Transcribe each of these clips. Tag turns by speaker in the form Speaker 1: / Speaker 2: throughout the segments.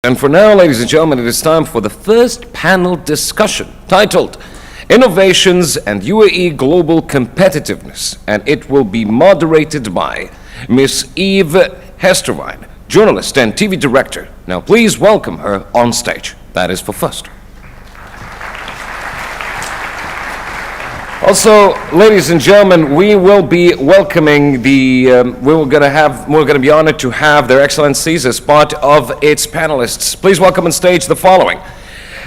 Speaker 1: And for now, ladies and gentlemen, it is time for the first panel discussion titled Innovations and UAE Global Competitiveness, and it will be moderated by Ms. Eve Hester-Wyne, journalist and TV director. Now please welcome her on stage. That is for first. Also, ladies and gentlemen, we will be welcoming we're going to be honored to have Their Excellencies as part of its panelists. Please welcome on stage the following: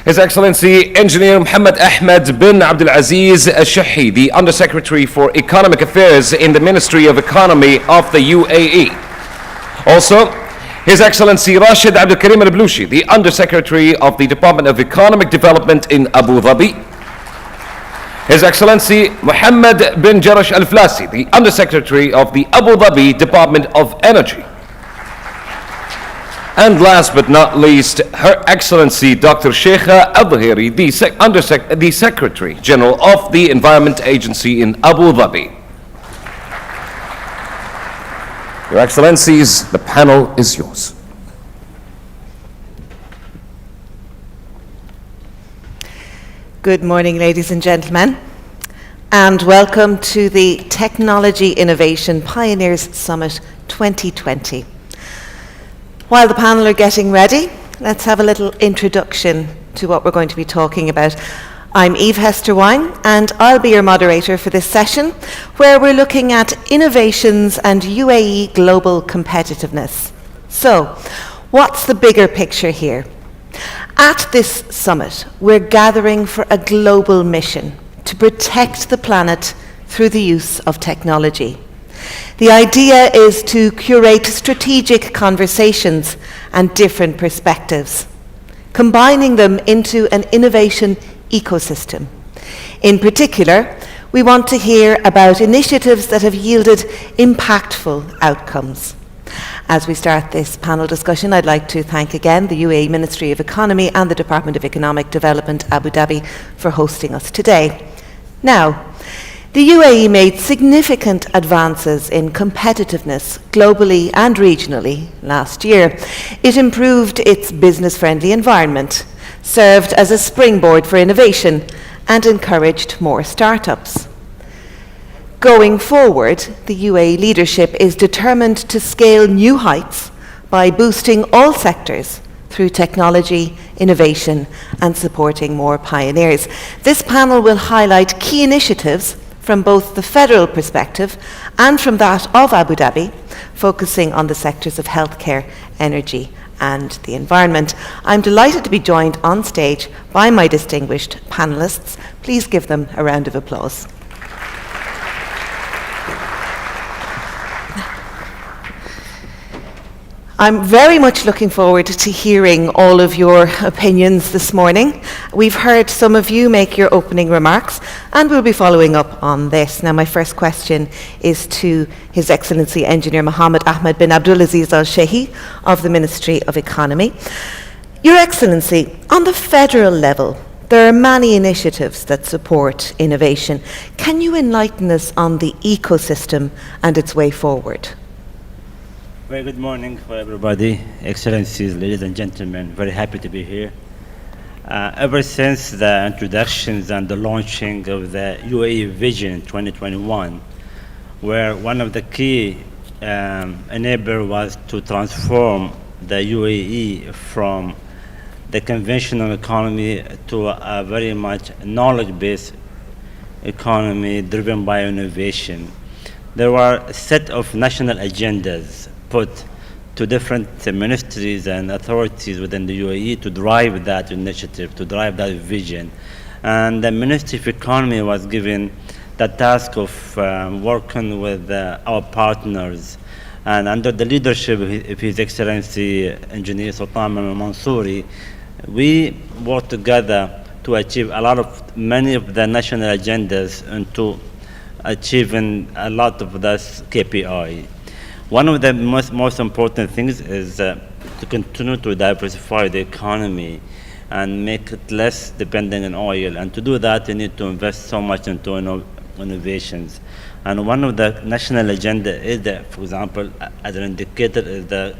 Speaker 1: His Excellency Engineer Mohammed Ahmed bin Abdul Aziz Al-Shahi, the Undersecretary for Economic Affairs in the Ministry of Economy of the UAE. Also, His Excellency Rashid Abdul Karim Al-Blushi, the Undersecretary of the Department of Economic Development in Abu Dhabi. His Excellency Mohammed bin Jarash Al-Flasi, the Undersecretary of the Abu Dhabi Department of Energy. And last but not least, Her Excellency Dr. Sheikha Al-Dhahiri, the Secretary General of the Environment Agency in Abu Dhabi. Your Excellencies, the panel is yours.
Speaker 2: Good morning, ladies and gentlemen, and welcome to the Technology Innovation Pioneers Summit 2020. While the panel are getting ready, let's have a little introduction to what we're going to be talking about. I'm Eve Hester-Wyne, and I'll be your moderator for this session, where we're looking at innovations and UAE global competitiveness. So, what's the bigger picture here? At this summit, we're gathering for a global mission to protect the planet through the use of technology. The idea is to curate strategic conversations and different perspectives, combining them into an innovation ecosystem. In particular, we want to hear about initiatives that have yielded impactful outcomes. As we start this panel discussion, I'd like to thank again the UAE Ministry of Economy and the Department of Economic Development, Abu Dhabi, for hosting us today. Now, the UAE made significant advances in competitiveness globally and regionally last year. It improved its business-friendly environment, served as a springboard for innovation, and encouraged more startups. Going forward, the UAE leadership is determined to scale new heights by boosting all sectors through technology, innovation, and supporting more pioneers. This panel will highlight key initiatives from both the federal perspective and from that of Abu Dhabi, focusing on the sectors of healthcare, energy, and the environment. I'm delighted to be joined on stage by my distinguished panelists. Please give them a round of applause. I'm very much looking forward to hearing all of your opinions this morning. We've heard some of you make your opening remarks, and we'll be following up on this. Now, my first question is to His Excellency Engineer Mohammed Ahmed bin Abdul Aziz Al-Shahi of the Ministry of Economy. Your Excellency, on the federal level, there are many initiatives that support innovation. Can you enlighten us on the ecosystem and its way forward?
Speaker 3: Very good morning for everybody, Excellencies, ladies and gentlemen. Very happy to be here. Ever since the introductions and the launching of the UAE Vision 2021, where one of the key enabler was to transform the UAE from the conventional economy to a very much knowledge-based economy driven by innovation. There were a set of national agendas put to different ministries and authorities within the UAE to drive that initiative, to drive that vision. And the Ministry of Economy was given the task of working with our partners. And under the leadership of His Excellency Engineer Sultan Al-Mansouri, we worked together to achieve many of the national agendas and to achieving a lot of this KPI. One of the most important things is to continue to diversify the economy and make it less dependent on oil. And to do that, you need to invest so much into innovations. And one of the national agenda is that, for example, as an indicator, is the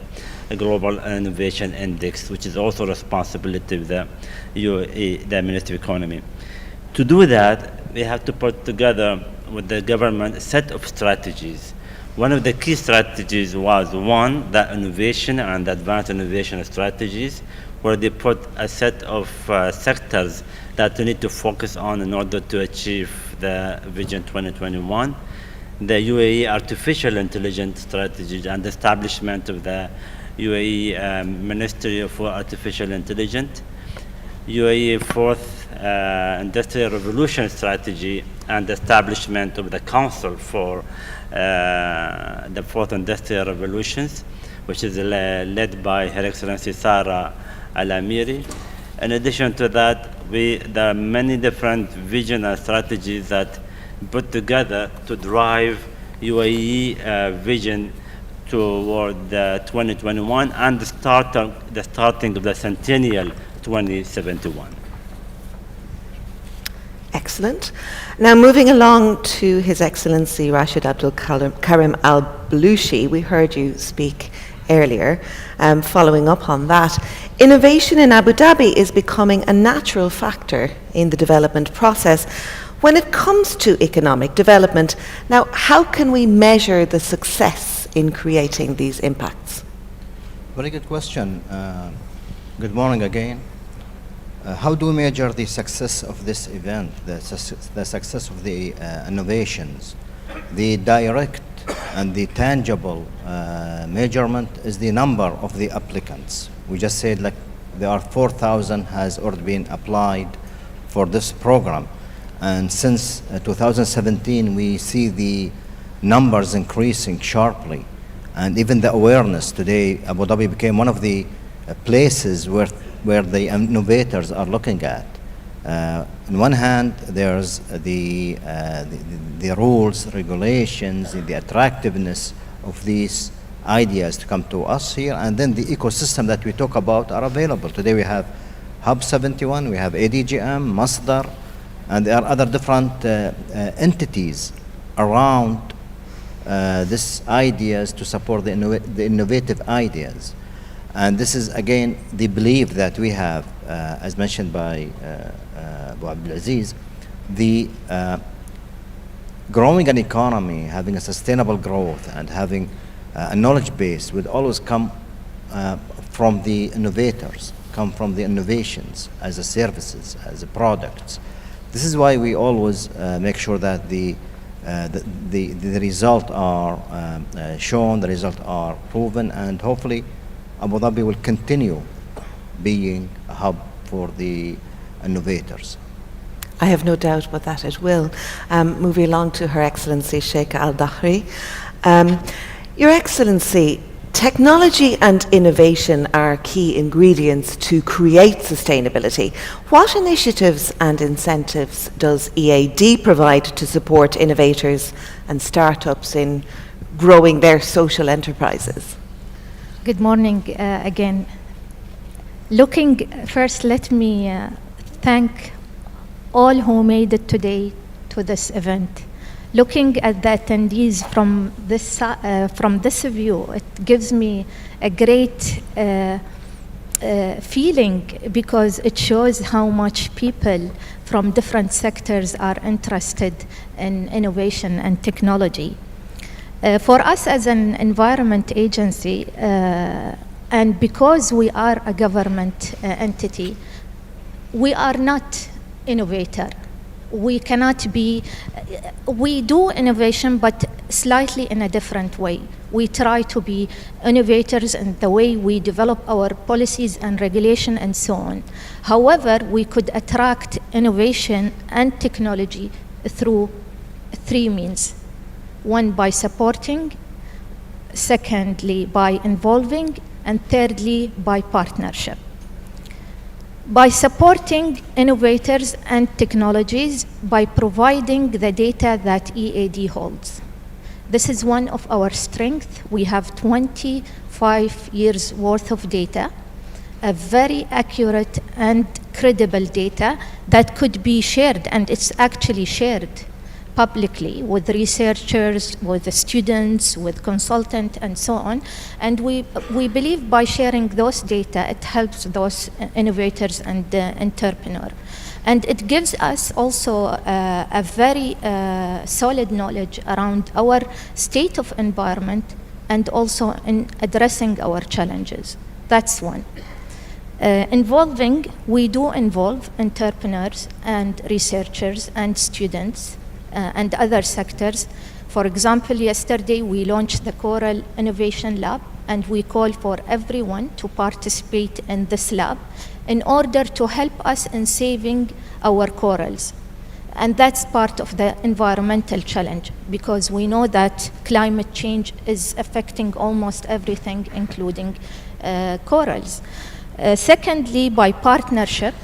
Speaker 3: Global Innovation Index, which is also responsibility of the UAE, the Ministry of Economy. To do that, we have to put together with the government a set of strategies. One of the key strategies was, one, the innovation and advanced innovation strategies, where they put a set of sectors that we need to focus on in order to achieve the Vision 2021. The UAE Artificial Intelligence Strategy and the establishment of the UAE Ministry for Artificial Intelligence, UAE Fourth Industrial Revolution Strategy, and the establishment of the Council for the Fourth Industrial Revolutions, which is led by Her Excellency Sarah Al-Amiri. In addition to that, there are many different vision and strategies that put together to drive UAE vision toward 2021 and the starting of the centennial 2071.
Speaker 2: Excellent. Now, moving along to His Excellency Rashid Abdul Karim Al Balushi, we heard you speak earlier. Following up on that, innovation in Abu Dhabi is becoming a natural factor in the development process. When it comes to economic development, now, how can we measure the success in creating these impacts?
Speaker 4: Very good question. Good morning again. How do we measure the success of this event, the success of the innovations? The direct and the tangible measurement is the number of the applicants. We just said like there are 4,000 has already been applied for this program. And since 2017, we see the numbers increasing sharply. And even the awareness today, Abu Dhabi became one of the places where the innovators are looking at. On one hand, there's the rules, regulations, the attractiveness of these ideas to come to us here, and then the ecosystem that we talk about are available. Today we have Hub 71, we have ADGM, Masdar, and there are other different entities around these ideas to support the innovative ideas. And this is, again, the belief that we have, as mentioned by Abu Abdulaziz, the growing an economy, having a sustainable growth, and having a knowledge base would always come from the innovators, come from the innovations as a services, as a products. This is why we always make sure that the results are shown, the results are proven, and hopefully Abu Dhabi will continue being a hub for the innovators.
Speaker 2: I have no doubt about that, it will. Moving along to Her Excellency Sheikh Al Dahri. Your Excellency, technology and innovation are key ingredients to create sustainability. What initiatives and incentives does EAD provide to support innovators and startups in growing their social enterprises?
Speaker 5: Good morning again. First, let me thank all who made it today to this event. Looking at the attendees from this view, it gives me a great feeling because it shows how much people from different sectors are interested in innovation and technology. For us as an environment agency, and because we are a government entity, we are not innovator. We cannot be, we do innovation, but slightly in a different way. We try to be innovators in the way we develop our policies and regulation and so on. However, we could attract innovation and technology through three means. One, by supporting, secondly, by involving, and thirdly, by partnership. By supporting innovators and technologies by providing the data that EAD holds. This is one of our strengths. We have 25 years worth of data, a very accurate and credible data that could be shared, and it's actually shared publicly with researchers, with the students, with consultants, and so on. And we believe by sharing those data, it helps those innovators and entrepreneurs. And it gives us also a very solid knowledge around our state of environment and also in addressing our challenges. That's one. We do involve entrepreneurs and researchers and students and other sectors. For example, yesterday we launched the Coral Innovation Lab, and we call for everyone to participate in this lab in order to help us in saving our corals. And that's part of the environmental challenge, because we know that climate change is affecting almost everything, including corals. Secondly, by partnership,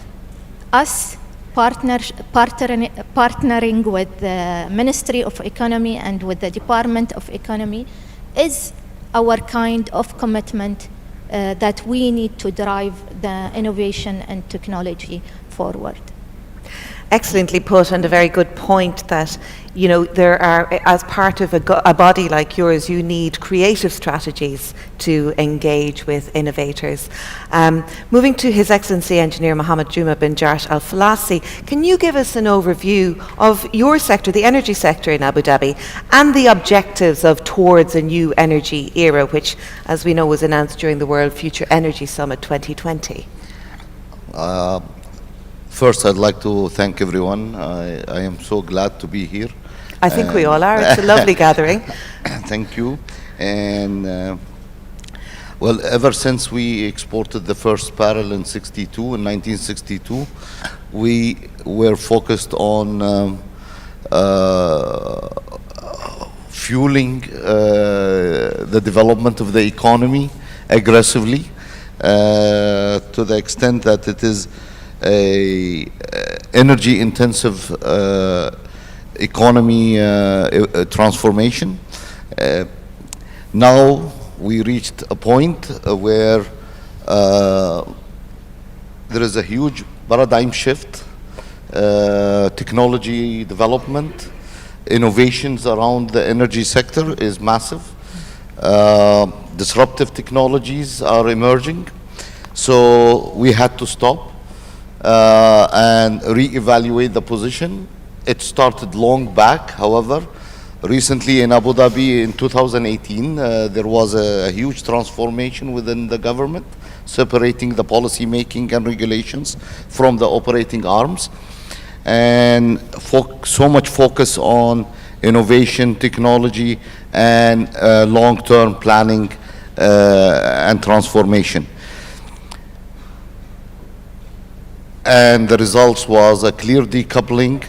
Speaker 5: us partnering with the Ministry of Economy and with the Department of Economy is our kind of commitment that we need to drive the innovation and technology forward.
Speaker 2: Excellently put, and a very good point that, you know, there are, as part of a body like yours, you need creative strategies to engage with innovators. Moving to His Excellency Engineer Mohammed Juma bin Jarsh Al Falasi, can you give us an overview of your sector, the energy sector in Abu Dhabi, and the objectives of Towards a New Energy Era, which, as we know, was announced during the World Future Energy Summit 2020?
Speaker 6: First, I'd like to thank everyone. I am so glad to be here.
Speaker 2: I think we all are. It's a lovely gathering.
Speaker 6: Thank you. And well, ever since we exported the first barrel in 1962, we were focused on fueling the development of the economy aggressively, to the extent that it is a energy-intensive economy transformation. Now we reached a point where there is a huge paradigm shift, technology development, innovations around the energy sector is massive. Disruptive technologies are emerging, so we had to stop and re-evaluate the position. It started long back, however. Recently in Abu Dhabi in 2018, there was a huge transformation within the government, separating the policy making and regulations from the operating arms, and so much focus on innovation, technology, and long-term planning and transformation. And the results was a clear decoupling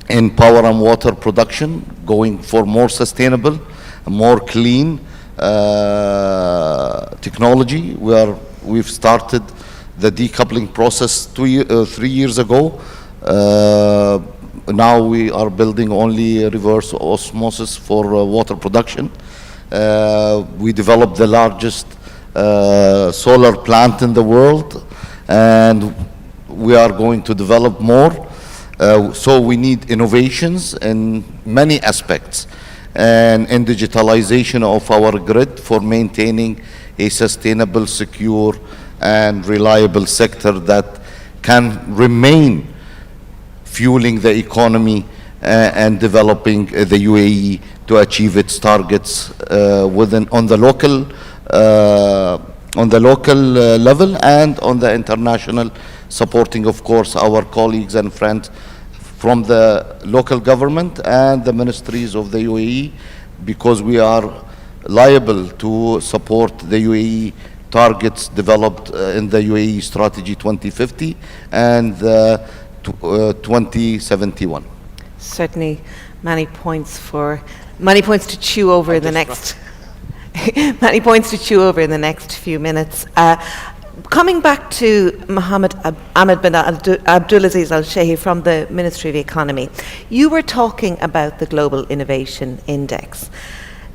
Speaker 6: in power and water production, going for more sustainable, more clean technology. We've started the decoupling process 3 years ago. Now we are building only reverse osmosis for water production. We developed the largest solar plant in the world, and we are going to develop more. So we need innovations in many aspects, and in digitalization of our grid for maintaining a sustainable, secure, and reliable sector that can remain fueling the economy and developing the UAE to achieve its targets on the local level and on the international, supporting, of course, our colleagues and friends from the local government and the ministries of the UAE, because we are liable to support the UAE targets developed in the UAE Strategy 2050 and 2071.
Speaker 2: Certainly, many points to chew over in the next. Many points to chew over in the next few minutes. Coming back to Mohammed Ahmed bin Abdulaziz Al Shehi from the Ministry of Economy, you were talking about the Global Innovation Index.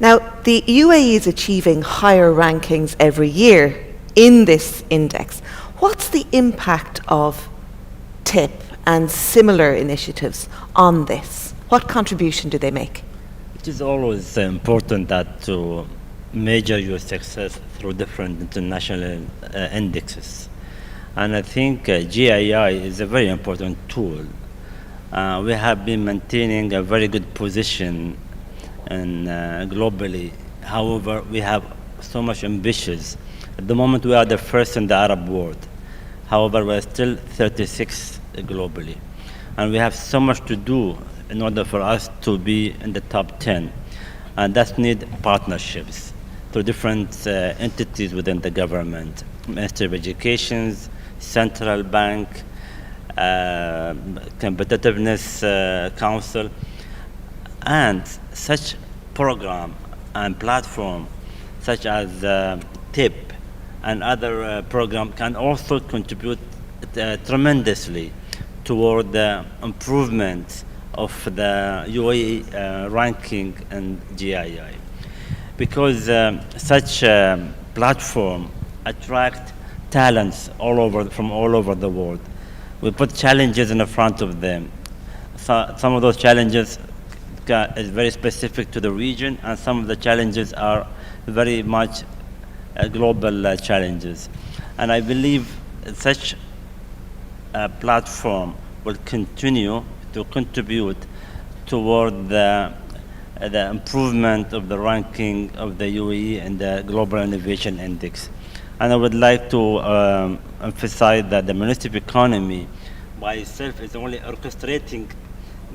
Speaker 2: Now, the UAE is achieving higher rankings every year in this index. What's the impact of TIP and similar initiatives on this? What contribution do they make?
Speaker 3: It is always important that to measure your success through different international indexes. And I think GII is a very important tool. We have been maintaining a very good position and globally. However, we have so much ambitions. At the moment, we are the first in the Arab world. However, we're still 36th globally. And we have so much to do in order for us to be in the top 10. And that need partnerships through different entities within the government, Ministry of Education, Central Bank, Competitiveness Council, and such program and platform such as TIP and other program can also contribute tremendously toward the improvement of the UAE ranking and GII. Because such platform attract talents from all over the world. We put challenges in the front of them. So some of those challenges is very specific to the region, and some of the challenges are very much global challenges. And I believe such a platform will continue to contribute toward the improvement of the ranking of the UAE and the Global Innovation Index. And I would like to emphasize that the Ministry of Economy by itself is only orchestrating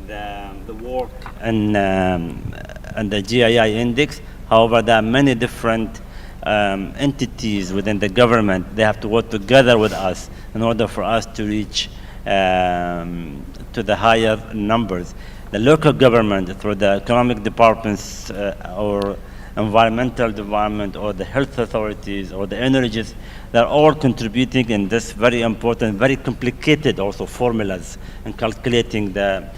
Speaker 3: the work and the GII index. However, there are many different entities within the government. They have to work together with us in order for us to reach to the higher numbers. The local government, through the economic departments or environmental department or the health authorities or the energies, they're all contributing in this very important, very complicated also formulas in calculating the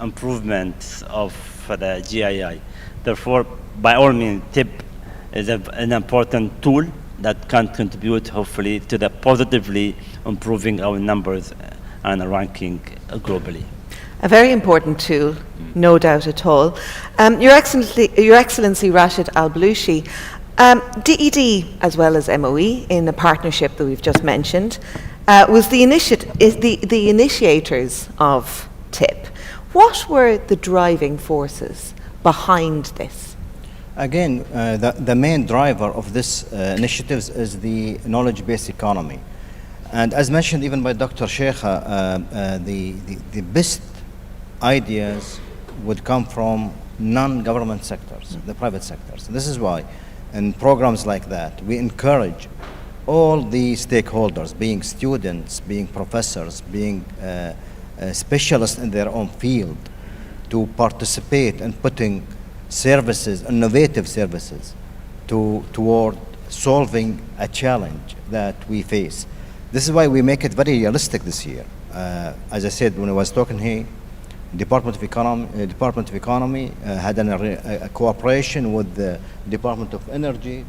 Speaker 3: improvements of the GII. Therefore, by all means, TIP is an important tool that can contribute hopefully to the positively improving our numbers and ranking globally.
Speaker 2: A very important tool, no doubt at all. Your Excellency Rashid Al-Balushi, DED as well as MOE in the partnership that we've just mentioned was the initiators of TIP. What were the driving forces behind this?
Speaker 4: Again, the main driver of this initiatives is the knowledge-based economy. And as mentioned even by Dr. Sheikha, the best ideas would come from non-government sectors, the private sectors. This is why in programs like that, we encourage all the stakeholders, being students, being professors, being specialists in their own field, to participate in putting services, innovative services, toward solving a challenge that we face. This is why we make it very realistic this year. As I said when I was talking here, Department of Economy had a cooperation with the Department of Energy,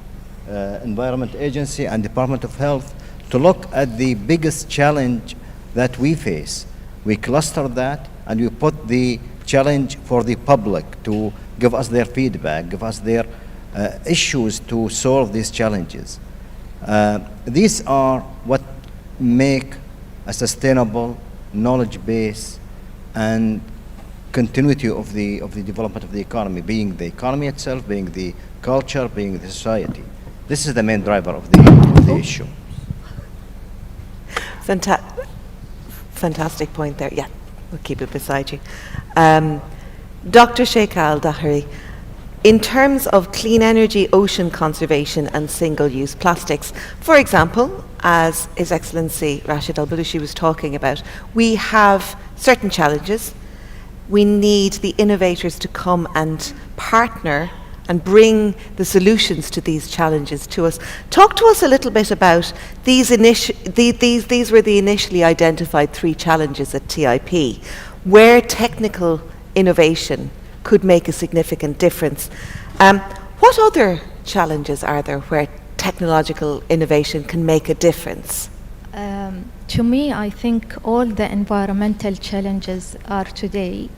Speaker 4: Environment Agency, and Department of Health to look at the biggest challenge that we face. We clustered that and we put the challenge for the public to give us their feedback, give us their issues to solve these challenges. These are what make a sustainable knowledge base and continuity of the development of the economy, being the economy itself, being the culture, being the society. This is the main driver of the issue.
Speaker 2: Fantastic point there. Yeah, we'll keep it beside you. Dr. Sheikha Al-Dahri, in terms of clean energy, ocean conservation and single-use plastics, for example, as His Excellency Rashid Al-Balushi was talking about, we have certain challenges. We need the innovators to come and partner and bring the solutions to these challenges to us. Talk to us a little bit about these were the initially identified 3 challenges at TIP, where technical innovation could make a significant difference. What other challenges are there where technological innovation can make a difference?
Speaker 5: To me, I think all the environmental challenges are today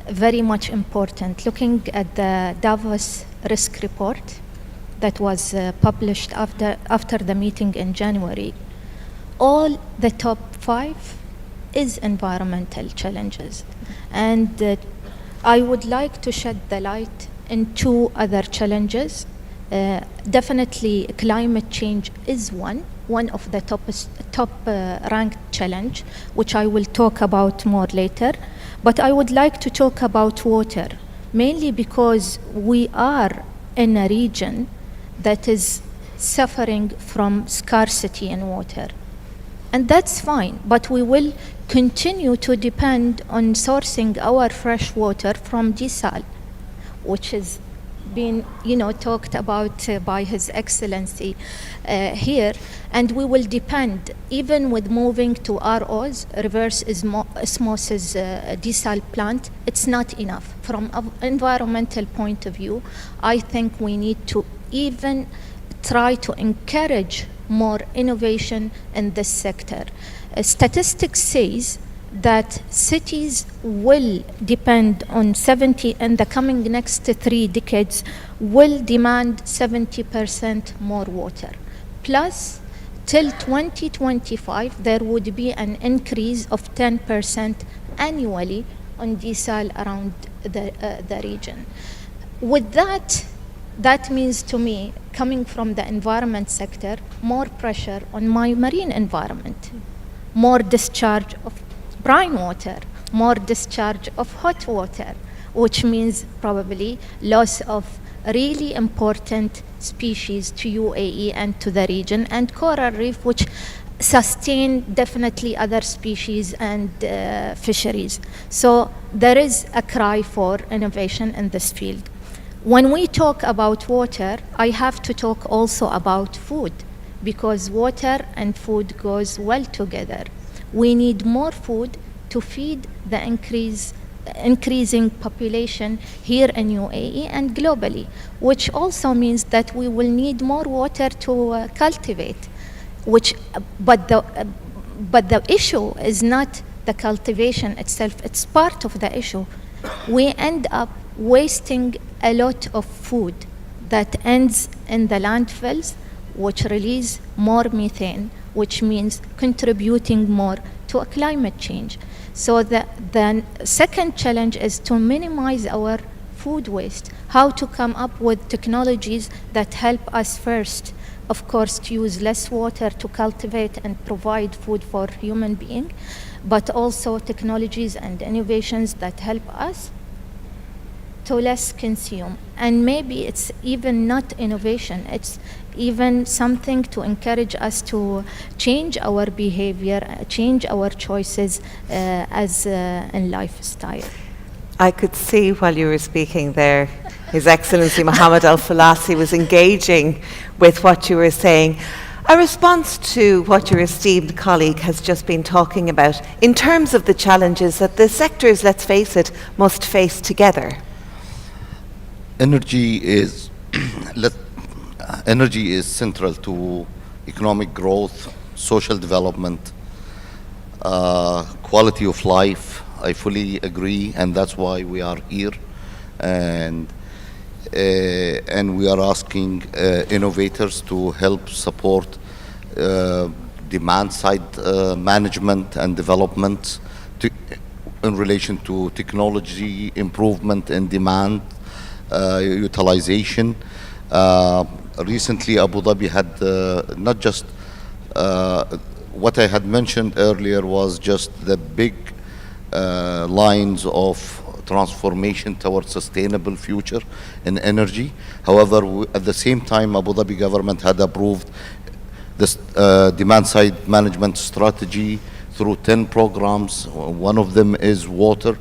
Speaker 5: very much important. Looking at the Davos risk report that was published after the meeting in January, all the top 5 is environmental challenges. And I would like to shed the light in 2 other challenges. Definitely climate change is one of the top ranked challenge, which I will talk about more later. But I would like to talk about water, mainly because we are in a region that is suffering from scarcity in water. And that's fine, but we will continue to depend on sourcing our fresh water from desal, which is been talked about by His Excellency here, and we will depend, even with moving to ROs, reverse osmosis desal plant, it's not enough. From an environmental point of view, I think we need to even try to encourage more innovation in this sector. Statistics says that cities will depend on in the coming next 3 decades, will demand 70% more water. Plus, till 2025, there would be an increase of 10% annually on desal around the region. With that means to me, coming from the environment sector, more pressure on my marine environment, more discharge of brine water, more discharge of hot water, which means probably loss of really important species to UAE and to the region, and coral reef, which sustain definitely other species and fisheries. So there is a cry for innovation in this field. When we talk about water, I have to talk also about food, because water and food goes well together. We need more food to feed the increasing population here in UAE and globally, which also means that we will need more water to cultivate. But the issue is not the cultivation itself; it's part of the issue. We end up wasting a lot of food that ends in the landfills, which release more methane, which means contributing more to a climate change. So the second challenge is to minimize our food waste, how to come up with technologies that help us first, of course, to use less water to cultivate and provide food for human beings, but also technologies and innovations that help us to less consume. And maybe it's even not innovation, it's even something to encourage us to change our behavior, change our choices as in lifestyle.
Speaker 2: I could see while you were speaking there, His Excellency Mohammed Al-Falasi was engaging with what you were saying. A response to what your esteemed colleague has just been talking about in terms of the challenges that the sectors, let's face it, must face together.
Speaker 6: Energy is central to economic growth, social development, quality of life. I fully agree, and that's why we are here, and we are asking innovators to help support demand side management and development in relation to technology improvement and demand utilization. Recently, Abu Dhabi had not just what I had mentioned earlier was just the big lines of transformation towards sustainable future in energy. However, at the same time, Abu Dhabi government had approved this demand side management strategy through 10 programs. One of them is water,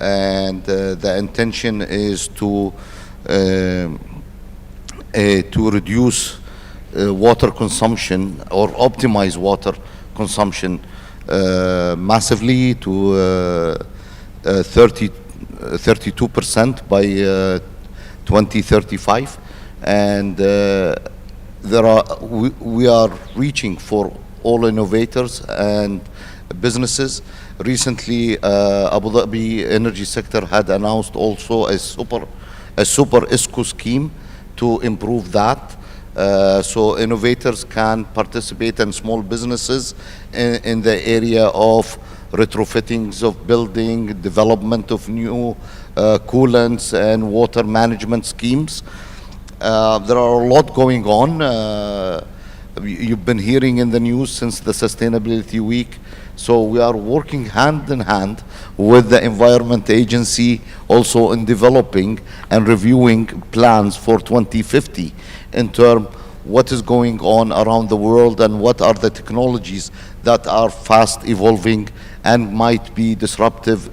Speaker 6: and the intention is to reduce water consumption or optimize water consumption massively to 32% by 2035, and we are reaching for all innovators and businesses. Recently, Abu Dhabi energy sector had announced also a super ISCO scheme to improve that. So innovators can participate and small businesses in the area of retrofittings of building, development of new coolants and water management schemes. There are a lot going on. You've been hearing in the news since the Sustainability Week. So we are working hand in hand with the Environment Agency also in developing and reviewing plans for 2050 in terms what is going on around the world and what are the technologies that are fast evolving and might be disruptive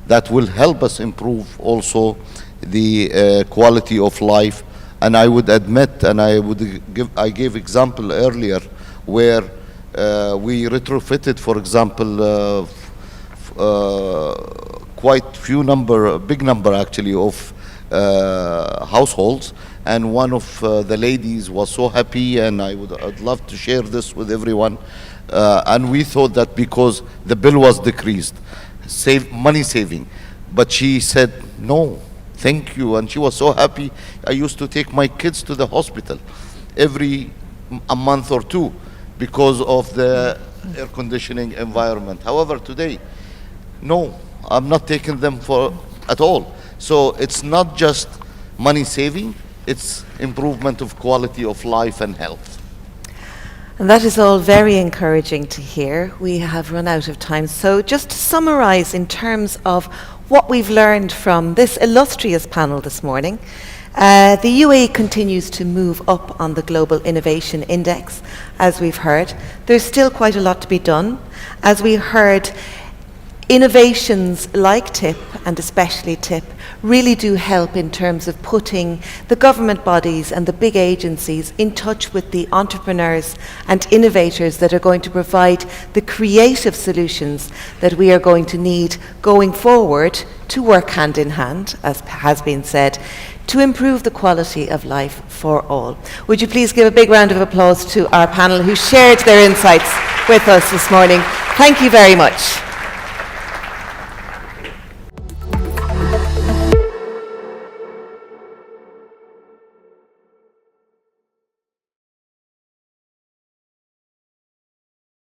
Speaker 6: that will help us improve also the quality of life. And I would admit, and I gave example earlier where we retrofitted, for example, quite big number actually of households, and one of the ladies was so happy, and I'd love to share this with everyone. And we thought that because the bill was decreased, money saving, but she said no, thank you, and she was so happy. I used to take my kids to the hospital every a month or two because of the air conditioning environment. However, today, no, I'm not taking them at all. So it's not just money saving, it's improvement of quality of life and health.
Speaker 2: And that is all very encouraging to hear. We have run out of time. So just to summarize in terms of what we've learned from this illustrious panel this morning, the UAE continues to move up on the Global Innovation Index, as we've heard. There's still quite a lot to be done. As we heard, innovations like TIP, and especially TIP, really do help in terms of putting the government bodies and the big agencies in touch with the entrepreneurs and innovators that are going to provide the creative solutions that we are going to need going forward to work hand in hand, as has been said, to improve the quality of life for all. Would you please give a big round of applause to our panel who shared their insights with us this morning. Thank you very much.